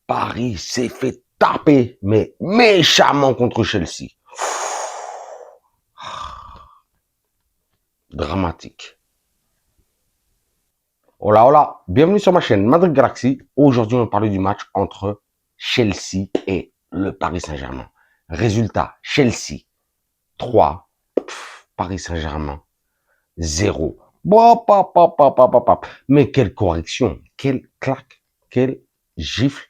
Paris s'est fait taper, mais méchamment contre Chelsea. Dramatique. Hola, hola, bienvenue sur ma chaîne Madrid Galaxy. Aujourd'hui, on va parler du match entre Chelsea et le Paris Saint-Germain. Résultat, Chelsea 3, Paris Saint-Germain 0. Mais quelle correction, quelle claque, quelle gifle,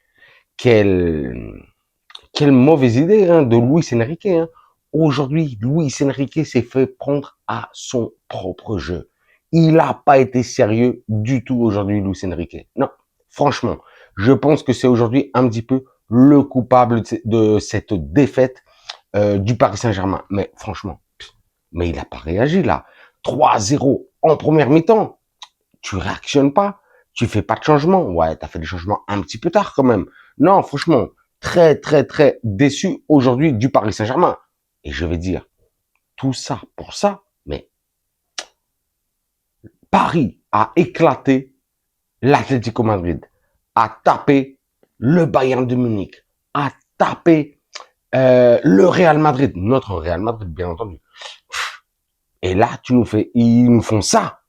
quelle mauvaise idée de Luis Enrique. Aujourd'hui, Luis Enrique s'est fait prendre à son propre jeu. Il n'a pas été sérieux du tout aujourd'hui, Luis Enrique. Non, franchement, je pense que c'est aujourd'hui un petit peu le coupable de cette défaite du Paris Saint-Germain. Mais franchement, mais il n'a pas réagi là. 3-0 en première mi-temps. Tu réactionnes pas, tu fais pas de changement. Ouais, tu as fait des changements un petit peu tard quand même. Non, franchement, très, très, très déçu aujourd'hui du Paris Saint-Germain. Et je vais dire, tout ça pour ça, mais Paris a éclaté l'Atlético Madrid, a tapé le Bayern de Munich, a tapé le Real Madrid, notre Real Madrid, bien entendu. Et là, ils nous font ça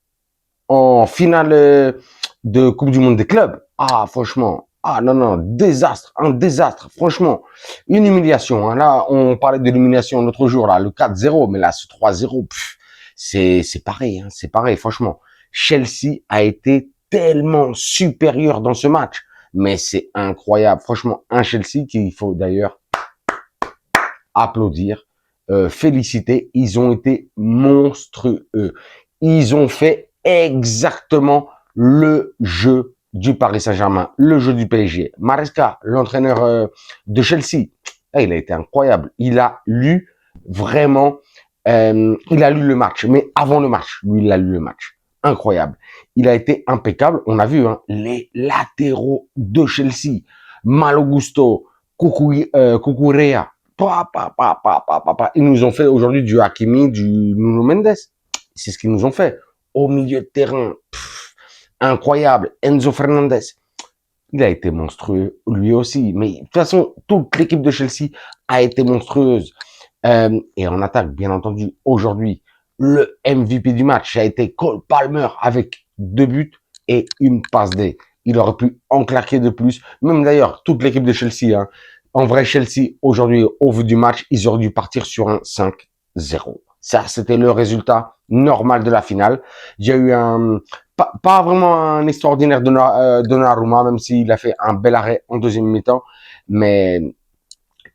en finale de Coupe du Monde des clubs. Ah, franchement, ah non, non, désastre, un désastre, franchement, une humiliation. Là, on parlait de l'humiliation l'autre jour, là, le 4-0, mais là, ce 3-0, c'est pareil, c'est pareil, franchement. Chelsea a été tellement supérieur dans ce match, mais c'est incroyable. Franchement, un Chelsea qu'il faut d'ailleurs applaudir, féliciter. Ils ont été monstrueux. Ils ont fait exactement le jeu du Paris Saint-Germain, le jeu du PSG. Maresca, l'entraîneur de Chelsea, il a été incroyable. Il a lu vraiment, il a lu le match, mais avant le match, lui, il a lu le match. Incroyable. Il a été impeccable. On a vu les latéraux de Chelsea, Malo Gusto, Cucurella. Ils nous ont fait aujourd'hui du Hakimi, du Nuno Mendes. C'est ce qu'ils nous ont fait. Au milieu de terrain, incroyable. Enzo Fernandez, il a été monstrueux, lui aussi. Mais de toute façon, toute l'équipe de Chelsea a été monstrueuse. Et en attaque, bien entendu, aujourd'hui, le MVP du match a été Cole Palmer avec 2 buts et une passe D. Il aurait pu en claquer de plus. Même d'ailleurs, toute l'équipe de Chelsea. En vrai, Chelsea, aujourd'hui, au vu du match, ils auraient dû partir sur un 5-0. Ça, c'était le résultat normal de la finale. Il y a eu pas vraiment un extraordinaire Donnarumma, même s'il a fait un bel arrêt en deuxième mi-temps, mais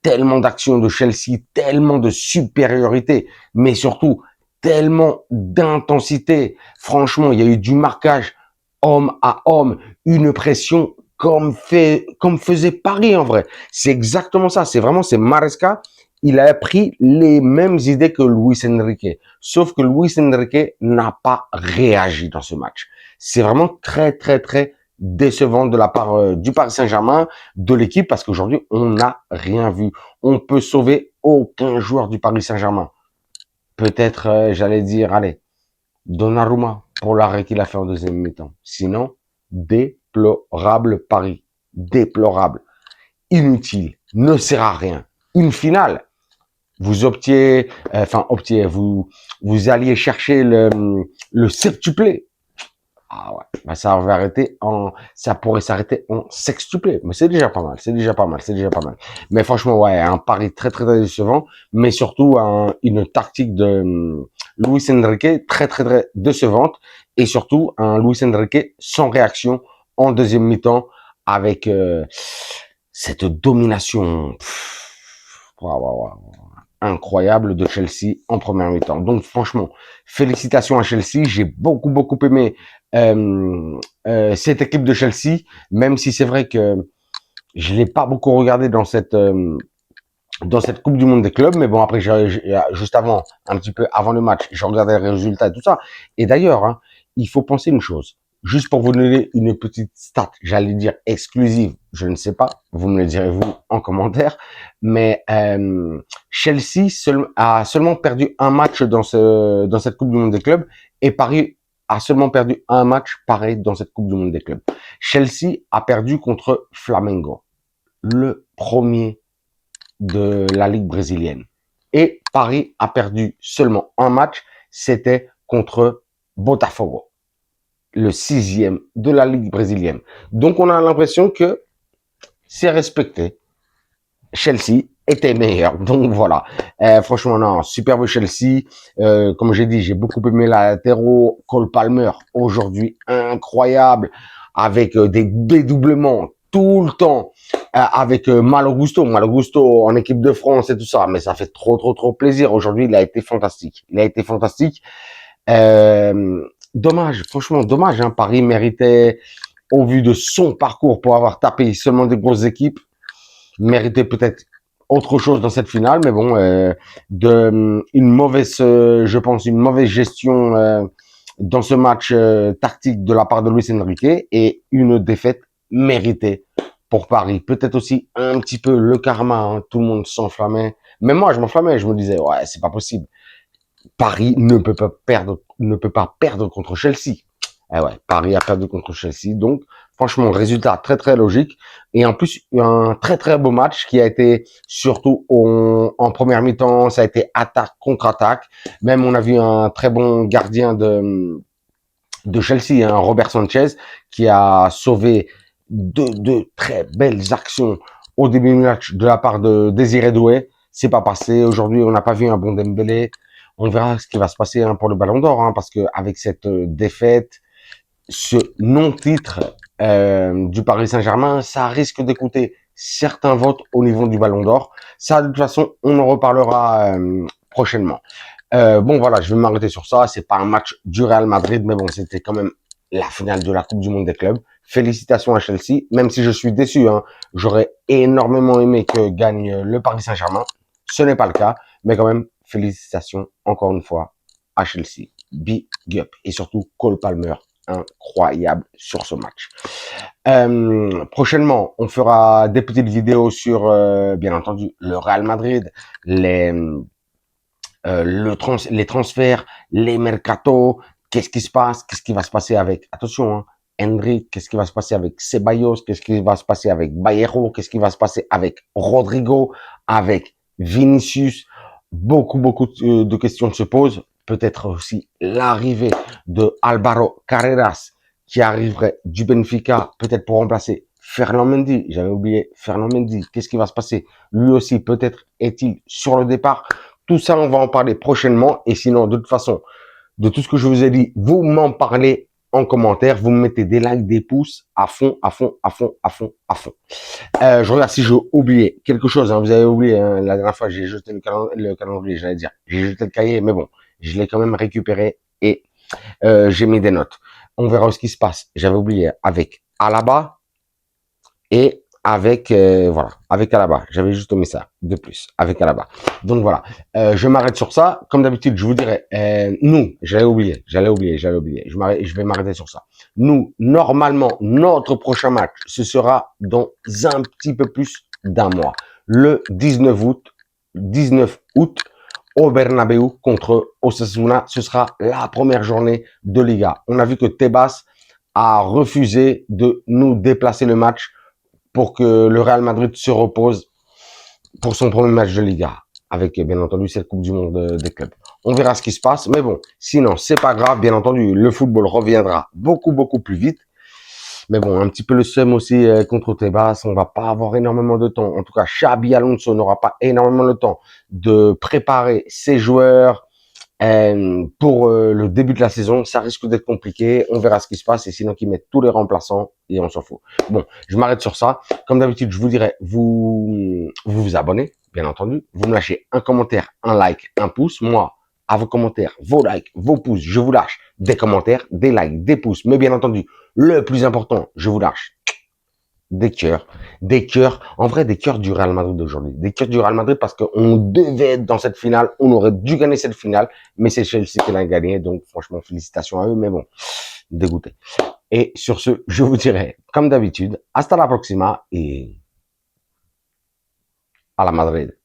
tellement d'actions de Chelsea, tellement de supériorité, mais surtout tellement d'intensité. Franchement, il y a eu du marquage homme à homme, une pression comme faisait Paris en vrai. C'est exactement ça. C'est Maresca. Il a pris les mêmes idées que Luis Enrique. Sauf que Luis Enrique n'a pas réagi dans ce match. C'est vraiment très, très, très décevant de la part du Paris Saint-Germain, de l'équipe, parce qu'aujourd'hui, on n'a rien vu. On peut sauver aucun joueur du Paris Saint-Germain. Peut-être, j'allais dire, allez, Donnarumma pour l'arrêt qu'il a fait en deuxième mi-temps. Sinon, déplorable Paris. Déplorable. Inutile. Ne sert à rien. Une finale. Vous vous alliez chercher le septuplé. Ah ouais, bah ça pourrait s'arrêter en sextuplé, mais c'est déjà pas mal, c'est déjà pas mal, c'est déjà pas mal. Mais franchement, ouais, un pari très très très décevant, mais surtout une tactique de Luis Enrique très très très décevante, et surtout un Luis Enrique sans réaction en deuxième mi-temps avec cette domination incroyable de Chelsea en première mi-temps. Donc franchement, félicitations à Chelsea. J'ai beaucoup aimé cette équipe de Chelsea, même si c'est vrai que je l'ai pas beaucoup regardé dans cette Coupe du Monde des clubs. Mais bon, après, juste avant, un petit peu avant le match, je regardais les résultats et tout ça. Et d'ailleurs, il faut penser une chose. Juste pour vous donner une petite stat, j'allais dire exclusive, je ne sais pas, vous me le direz vous en commentaire, mais Chelsea a seulement perdu un match dans cette Coupe du Monde des clubs, et Paris a seulement perdu un match pareil dans cette Coupe du Monde des clubs. Chelsea a perdu contre Flamengo. le premier de la Ligue brésilienne. Et Paris a perdu seulement un match, c'était contre Botafogo, le 6e de la Ligue brésilienne. Donc on a l'impression que c'est respecté. Chelsea était meilleur. Donc voilà. Franchement, non, superbe Chelsea. Comme j'ai dit, j'ai beaucoup aimé la latéraux. Cole Palmer, aujourd'hui, incroyable, avec des dédoublements tout le temps, avec Malo Gusto en équipe de France et tout ça. Mais ça fait trop plaisir. Aujourd'hui, il a été fantastique. Il a été fantastique. Dommage, franchement, dommage. Hein, Paris méritait, au vu de son parcours, pour avoir tapé seulement des grosses équipes, méritait peut-être autre chose dans cette finale, mais bon, une mauvaise, je pense, une mauvaise gestion dans ce match tactique de la part de Luis Enrique et une défaite méritée pour Paris. Peut-être aussi un petit peu le karma, hein, tout le monde s'enflammait. Même moi, je m'enflammais, je me disais, ouais, c'est pas possible. Paris ne peut pas perdre contre Chelsea. Eh ouais, Paris a perdu contre Chelsea. Donc, franchement, résultat très logique. Et en plus, un très beau match qui a été surtout en première mi-temps. Ça a été attaque contre attaque. Même on a vu un très bon gardien de Chelsea, hein, Robert Sanchez, qui a sauvé deux très belles actions au début du match de la part de Désiré Doué. C'est pas passé. Aujourd'hui, on n'a pas vu un bon Dembélé. On verra ce qui va se passer, hein, pour le Ballon d'Or, hein, parce que avec cette défaite, ce non-titre du Paris Saint-Germain, ça risque d'écouter certains votes au niveau du Ballon d'Or. Ça, de toute façon, on en reparlera prochainement. Bon, voilà, je vais m'arrêter sur ça. C'est pas un match du Real Madrid, mais bon, c'était quand même la finale de la Coupe du Monde des clubs. Félicitations à Chelsea, même si je suis déçu. Hein, j'aurais énormément aimé que gagne le Paris Saint-Germain. Ce n'est pas le cas, mais quand même, félicitations encore une fois à Chelsea. Big up. Et surtout, Cole Palmer, incroyable sur ce match. Prochainement, on fera des petites vidéos sur, bien entendu, le Real Madrid, les transferts, les mercatos, qu'est-ce qui se passe, qu'est-ce qui va se passer avec, attention, hein, Henry, qu'est-ce qui va se passer avec Ceballos, qu'est-ce qui va se passer avec Bayeiro, qu'est-ce qui va se passer avec Rodrigo, avec Vinicius. Beaucoup de questions se posent. Peut-être aussi l'arrivée de Álvaro Carreras, qui arriverait du Benfica, peut-être pour remplacer Ferland Mendy. J'avais oublié Ferland Mendy. Qu'est-ce qui va se passer? Lui aussi, peut-être est-il sur le départ. Tout ça, on va en parler prochainement. Et sinon, de toute façon, de tout ce que je vous ai dit, vous m'en parlez en commentaire. Vous me mettez des likes, des pouces à fond. Je regarde si j'ai oublié quelque chose. Hein. Vous avez oublié, hein, la dernière fois, j'ai jeté le calendrier, j'allais dire. J'ai jeté le cahier, mais bon, je l'ai quand même récupéré et j'ai mis des notes. On verra ce qui se passe. J'avais oublié avec Alaba et avec voilà, avec Alaba. J'avais juste mis ça de plus avec Alaba. Donc voilà, je m'arrête sur ça. Comme d'habitude, je vous dirais, nous, j'allais oublier. Je vais m'arrêter sur ça. Nous, normalement, notre prochain match, ce sera dans un petit peu plus d'un mois, le 19 août au Bernabéu contre Osasuna. Ce sera la première journée de Liga. On a vu que Tebas a refusé de nous déplacer le match pour que le Real Madrid se repose pour son premier match de Liga, avec bien entendu cette Coupe du Monde des clubs. On verra ce qui se passe, mais bon, sinon c'est pas grave, bien entendu, le football reviendra beaucoup plus vite. Mais bon, un petit peu le seum aussi contre Tebas, on va pas avoir énormément de temps. En tout cas, Xabi Alonso n'aura pas énormément de temps de préparer ses joueurs pour le début de la saison. Ça risque d'être compliqué. On verra ce qui se passe et sinon qu'ils mettent tous les remplaçants et on s'en fout. Bon, je m'arrête sur ça. Comme d'habitude, je vous dirais, vous abonnez, bien entendu. Vous me lâchez un commentaire, un like, un pouce. Moi, à vos commentaires, vos likes, vos pouces, je vous lâche des commentaires, des likes, des pouces. Mais bien entendu, le plus important, je vous lâche des cœurs, en vrai des cœurs du Real Madrid d'aujourd'hui, des cœurs du Real Madrid parce qu'on devait être dans cette finale, on aurait dû gagner cette finale, mais c'est Chelsea qui l'a gagné, donc franchement félicitations à eux, mais bon, dégoûté. Et sur ce, je vous dirai, comme d'habitude, hasta la próxima et à la Madrid.